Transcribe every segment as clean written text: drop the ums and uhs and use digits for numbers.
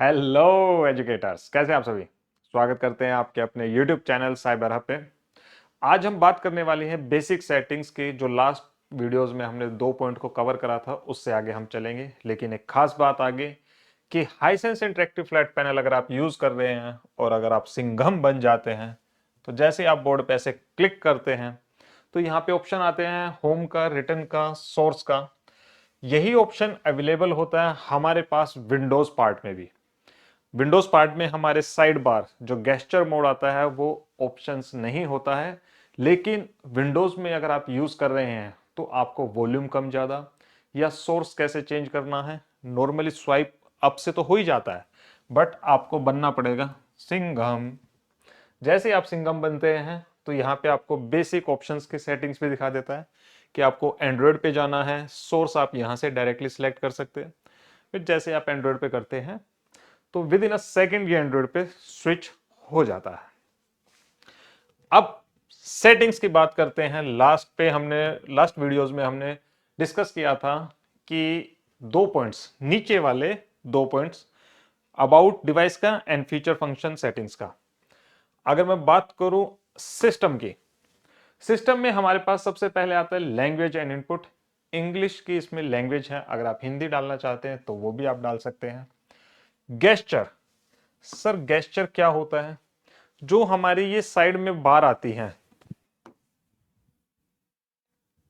Hello educators, कैसे हैं आप सभी। स्वागत करते हैं आपके अपने YouTube चैनल साइबर हब पे। आज हम बात करने वाली हैं बेसिक सेटिंग्स की। जो लास्ट वीडियोस में हमने 2 पॉइंट को कवर करा था, उससे आगे हम चलेंगे। लेकिन एक खास बात आगे कि हाईसेंस इंटरेक्टिव फ्लैट पैनल अगर आप यूज कर रहे हैं और अगर आप सिंघम बन जाते हैं, तो जैसे आप बोर्ड पे ऐसे क्लिक करते हैं तो यहाँ पे ऑप्शन आते हैं होम का, रिटर्न का, सोर्स का। यही ऑप्शन अवेलेबल होता है हमारे पास विंडोज पार्ट में भी। विंडोज पार्ट में हमारे साइड बार जो गेस्चर मोड आता है वो ऑप्शंस नहीं होता है। लेकिन विंडोज में अगर आप यूज कर रहे हैं तो आपको वॉल्यूम कम ज्यादा या सोर्स कैसे चेंज करना है, नॉर्मली स्वाइप अप से तो हो ही जाता है, बट आपको बनना पड़ेगा सिंघम। जैसे आप सिंघम बनते हैं तो यहाँ पे आपको बेसिक ऑप्शंस के सेटिंग्स भी दिखा देता है कि आपको एंड्रॉयड पे जाना है। सोर्स आप यहाँ से डायरेक्टली सिलेक्ट कर सकते हैं। फिर जैसे आप एंड्रॉयड पे करते हैं तो विद इन अ सेकेंड ये एंड्रॉइड पे स्विच हो जाता है। अब सेटिंग्स की बात करते हैं। लास्ट वीडियोस में हमने डिस्कस किया था कि 2 पॉइंट्स, नीचे वाले 2 पॉइंट्स, अबाउट डिवाइस का एंड फीचर फंक्शन सेटिंग्स का। अगर मैं बात करूं सिस्टम की, सिस्टम में हमारे पास सबसे पहले आता है लैंग्वेज एंड इनपुट। इंग्लिश की इसमें लैंग्वेज है, अगर आप हिंदी डालना चाहते हैं तो वो भी आप डाल सकते हैं। गेस्चर, सर गेस्चर क्या होता है? जो हमारी ये साइड में बार आती हैं,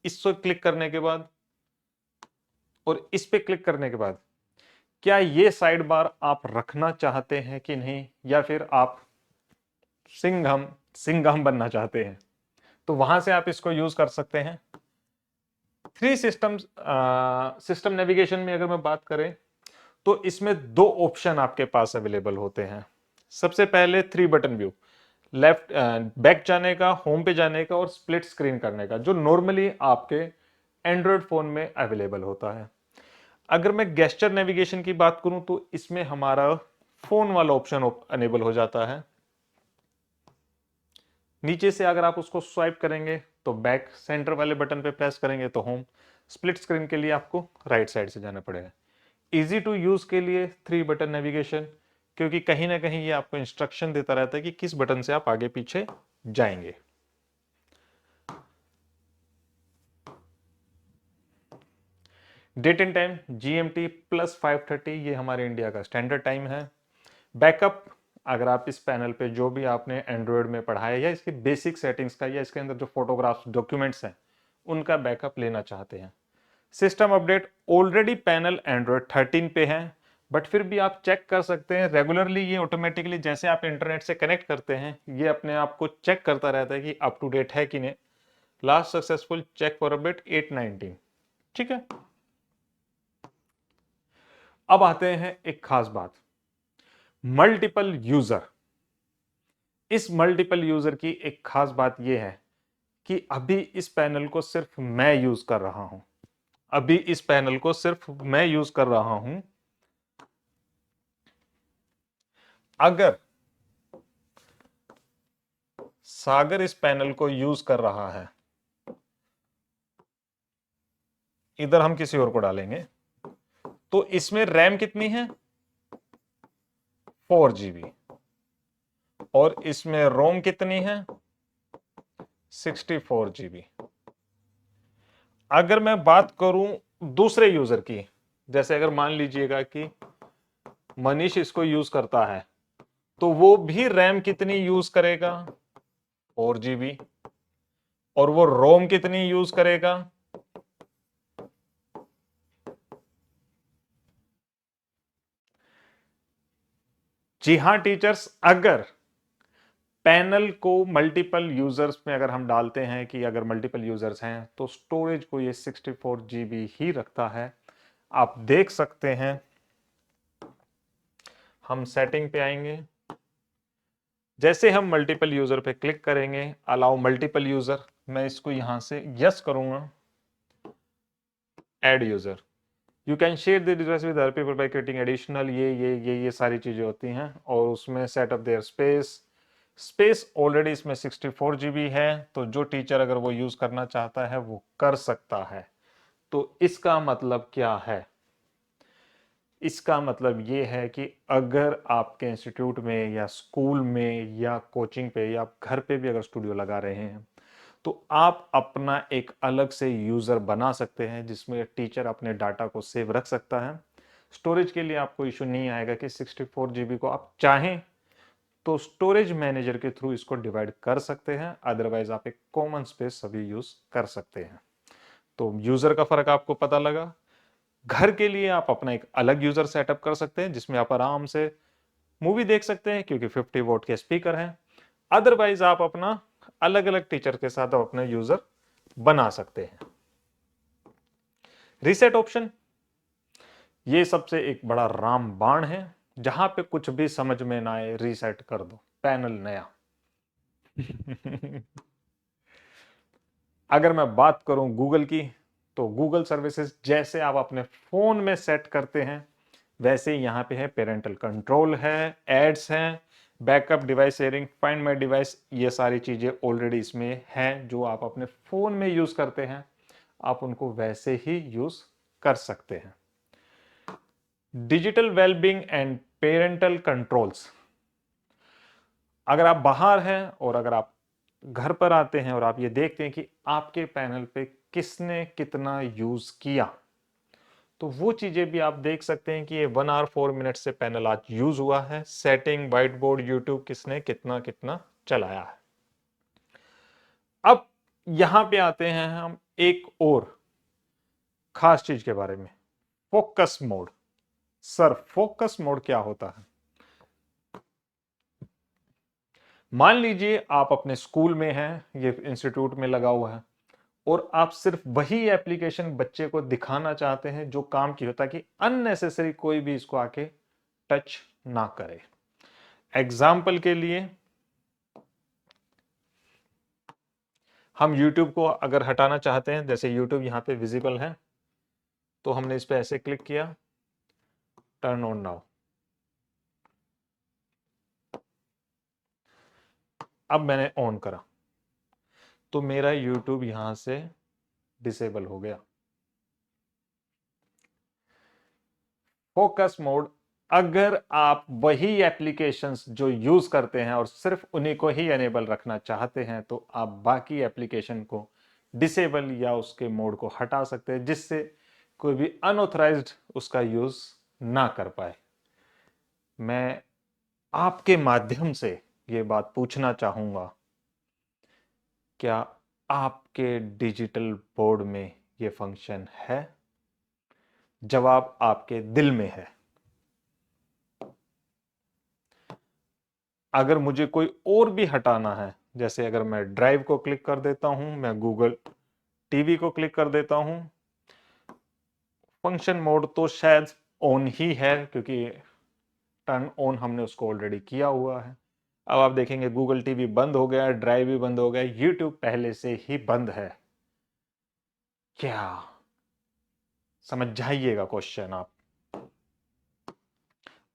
इसको क्लिक करने के बाद और इस पे क्लिक करने के बाद, क्या ये साइड बार आप रखना चाहते हैं कि नहीं, या फिर आप सिंघम सिंघम बनना चाहते हैं, तो वहां से आप इसको यूज कर सकते हैं। थ्री सिस्टम सिस्टम नेविगेशन में अगर मैं बात करें तो इसमें 2 ऑप्शन आपके पास अवेलेबल होते हैं। सबसे पहले 3 बटन व्यू, लेफ्ट बैक जाने का, होम पे जाने का और स्प्लिट स्क्रीन करने का, जो नॉर्मली आपके एंड्रॉयड फोन में अवेलेबल होता है। अगर मैं गेस्चर नेविगेशन की बात करूं तो इसमें हमारा फोन वाला ऑप्शन अनेबल हो जाता है। नीचे से अगर आप उसको स्वाइप करेंगे तो बैक, सेंटर वाले बटन पे प्रेस करेंगे तो होम, स्प्लिट स्क्रीन के लिए आपको राइट साइड से जाना पड़ेगा। इजी टू यूज के लिए 3 बटन नेविगेशन, क्योंकि कहीं ना कहीं ये आपको इंस्ट्रक्शन देता रहता है कि किस बटन से आप आगे पीछे जाएंगे। डेट एंड टाइम GMT +5:30, ये हमारे इंडिया का स्टैंडर्ड टाइम है। बैकअप, अगर आप इस पैनल पे जो भी आपने एंड्रॉयड में पढ़ा है या इसकी बेसिक सेटिंग्स का या इसके अंदर जो फोटोग्राफ्स डॉक्यूमेंट्स हैं उनका बैकअप लेना चाहते हैं। System update, already panel Android 13 पे है, बट फिर भी आप चेक कर सकते हैं रेगुलरली। ये ऑटोमेटिकली जैसे आप इंटरनेट से कनेक्ट करते हैं ये अपने आप को चेक करता रहता है कि अप टू डेट है कि नहीं। Last successful check for update 819, ठीक है। अब आते हैं एक खास बात, मल्टीपल यूजर। इस मल्टीपल यूजर की एक खास बात यह है कि अभी इस पैनल को सिर्फ मैं यूज कर रहा हूं। अभी इस पैनल को सिर्फ मैं यूज कर रहा हूं। अगर सागर इस पैनल को यूज कर रहा है, इधर हम किसी और को डालेंगे, तो इसमें रैम कितनी है? 4 GB। और इसमें रोम कितनी है? 64 GB। अगर मैं बात करूं दूसरे यूजर की, जैसे अगर मान लीजिएगा कि मनीष इसको यूज करता है, तो वो भी रैम कितनी यूज करेगा? 4 GB। और वो रोम कितनी यूज करेगा? जी हां टीचर्स, अगर पैनल को मल्टीपल यूजर्स में अगर हम डालते हैं कि अगर मल्टीपल यूजर्स हैं तो स्टोरेज को ये 64 GB ही रखता है। आप देख सकते हैं, हम सेटिंग पे आएंगे, जैसे हम मल्टीपल यूजर पे क्लिक करेंगे, अलाउ मल्टीपल यूजर, मैं इसको यहां से यस करूंगा। Add user, you can share the device with other people by creating additional, ये सारी चीजें होती हैं। और उसमें setup there space, space already इसमें 64 GB है, तो जो टीचर अगर वो यूज करना चाहता है वो कर सकता है। तो इसका मतलब क्या है? इसका मतलब ये है कि अगर आपके इंस्टीट्यूट में या स्कूल में या कोचिंग पे या आप घर पे भी अगर स्टूडियो लगा रहे हैं तो आप अपना एक अलग से यूजर बना सकते हैं जिसमें टीचर अपने डाटा को सेव रख सकता है। स्टोरेज के लिए आपको इशू नहीं आएगा कि 64 जीबी को आप चाहें तो स्टोरेज मैनेजर के थ्रू इसको डिवाइड कर सकते हैं, अदरवाइज आप एक कॉमन स्पेस सभी यूज कर सकते हैं। तो यूजर का फर्क आपको पता लगा। घर के लिए आप अपना एक अलग यूजर सेटअप कर सकते हैं जिसमें आप आराम से मूवी देख सकते हैं क्योंकि 50 वोट के स्पीकर हैं। अदरवाइज आप अपना अलग अलग टीचर के साथ अपने यूजर बना सकते हैं। रीसेट ऑप्शन ये सबसे एक बड़ा रामबाण है, जहां पे कुछ भी समझ में ना आए रीसेट कर दो, पैनल नया। अगर मैं बात करूं गूगल की, तो गूगल सर्विसेज जैसे आप अपने फोन में सेट करते हैं वैसे ही यहां पे है पेरेंटल कंट्रोल है, एड्स हैं, backup, device sharing, find my device, ये सारी चीजें ऑलरेडी इसमें हैं जो आप अपने फोन में यूज करते हैं, आप उनको वैसे ही यूज कर सकते हैं। Digital wellbeing and parental controls, अगर आप बाहर हैं और अगर आप घर पर आते हैं और आप ये देखते हैं कि आपके पैनल पे किसने कितना यूज किया, तो वो चीजें भी आप देख सकते हैं कि ये 1 आवर 4 मिनट से पैनल आज यूज हुआ है। सेटिंग, व्हाइट बोर्ड, यूट्यूब किसने कितना कितना चलाया है। अब यहां पे आते हैं हम एक और खास चीज के बारे में, focus mode. Sir focus mode क्या होता है? मान लीजिए आप अपने स्कूल में हैं, ये इंस्टीट्यूट में लगा हुआ है और आप सिर्फ वही एप्लीकेशन बच्चे को दिखाना चाहते हैं जो काम की हो, ताकि अननेसेसरी कोई भी इसको आके टच ना करे। एग्जाम्पल के लिए हम YouTube को अगर हटाना चाहते हैं, जैसे YouTube यहां पे विजिबल है, तो हमने इस पे ऐसे क्लिक किया, टर्न ऑन नाउ। अब मैंने ऑन करा तो मेरा YouTube यहां से डिसेबल हो गया। फोकस मोड, अगर आप वही एप्लीकेशंस जो यूज करते हैं और सिर्फ उन्हीं को ही एनेबल रखना चाहते हैं तो आप बाकी एप्लीकेशन को डिसेबल या उसके मोड को हटा सकते हैं जिससे कोई भी अनऑथराइज्ड उसका यूज ना कर पाए। मैं आपके माध्यम से ये बात पूछना चाहूंगा, क्या आपके डिजिटल बोर्ड में ये फंक्शन है? जवाब आपके दिल में है। अगर मुझे कोई और भी हटाना है, जैसे अगर मैं ड्राइव को क्लिक कर देता हूं, मैं गूगल टीवी को क्लिक कर देता हूं, फंक्शन मोड तो शायद ऑन ही है क्योंकि टर्न ऑन हमने उसको ऑलरेडी किया हुआ है। अब आप देखेंगे गूगल टीवी बंद हो गया, ड्राइव भी बंद हो गया, यूट्यूब पहले से ही बंद है। क्या समझ जाइएगा क्वेश्चन आप?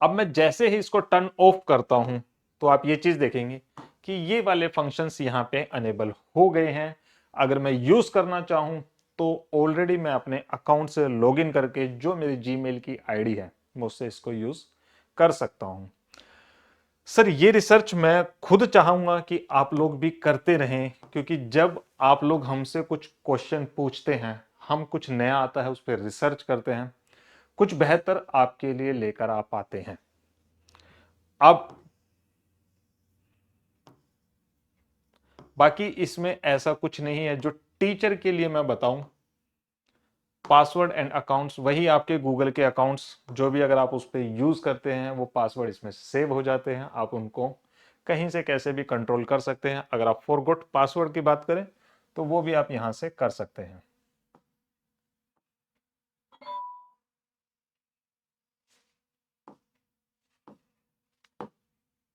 अब मैं जैसे ही इसको टर्न ऑफ करता हूं तो आप ये चीज देखेंगे कि ये वाले फंक्शंस यहां पे अनेबल हो गए हैं। अगर मैं यूज करना चाहूं तो ऑलरेडी मैं अपने अकाउंट से लॉगिन करके जो मेरी जीमेल की आईडी है मैं उससे इसको यूज कर सकता हूं। सर ये रिसर्च मैं खुद चाहूंगा कि आप लोग भी करते रहें, क्योंकि जब आप लोग हमसे कुछ क्वेश्चन पूछते हैं, हम कुछ नया आता है उस पर रिसर्च करते हैं, कुछ बेहतर आपके लिए लेकर आ पाते हैं। अब बाकी इसमें ऐसा कुछ नहीं है जो टीचर के लिए मैं बताऊं। पासवर्ड एंड अकाउंट्स वही आपके गूगल के अकाउंट्स जो भी अगर आप उस पर यूज करते हैं वो पासवर्ड इसमें सेव हो जाते हैं, आप उनको कहीं से कैसे भी कंट्रोल कर सकते हैं। अगर आप फॉरगॉट पासवर्ड की बात करें तो वो भी आप यहां से कर सकते हैं।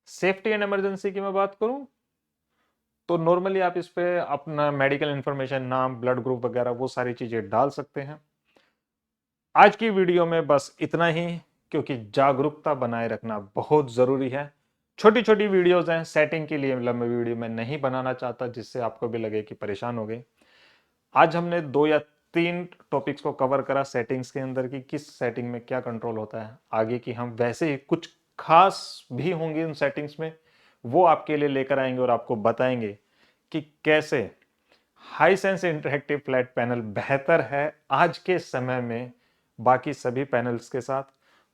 सेफ्टी एंड इमरजेंसी की मैं बात करूं तो नॉर्मली आप इस पे अपना मेडिकल इंफॉर्मेशन, नाम, ब्लड ग्रुप वगैरह वो सारी चीजें डाल सकते हैं। आज की वीडियो में बस इतना ही, क्योंकि जागरूकता बनाए रखना बहुत जरूरी है। छोटी छोटी वीडियोस हैं, सेटिंग के लिए लंबी वीडियो मैं नहीं बनाना चाहता जिससे आपको भी लगे कि परेशान हो गए। आज हमने 2 या 3 टॉपिक्स को कवर करा सेटिंग्स के अंदर की किस सेटिंग में क्या कंट्रोल होता है। आगे की हम वैसे ही कुछ खास भी होंगे उन सेटिंग्स में, वो आपके लिए लेकर आएंगे और आपको बताएंगे कि कैसे हाईसेंस इंटरेक्टिव फ्लैट पैनल बेहतर है आज के समय में बाकी सभी पैनल्स के साथ।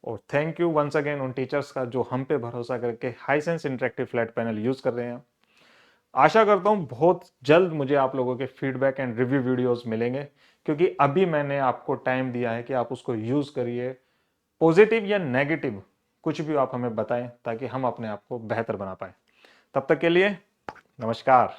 और थैंक यू वंस अगेन उन टीचर्स का जो हम पे भरोसा करके Hisense interactive flat panel use कर रहे हैं। आशा करता हूं बहुत जल्द मुझे आप लोगों के फीडबैक एंड रिव्यू वीडियोस मिलेंगे, क्योंकि अभी मैंने आपको टाइम दिया है कि आप उसको यूज करिए। पॉजिटिव या नेगेटिव कुछ भी आप हमें बताएं ताकि हम अपने आप को बेहतर बना पाए। तब तक के लिए नमस्कार।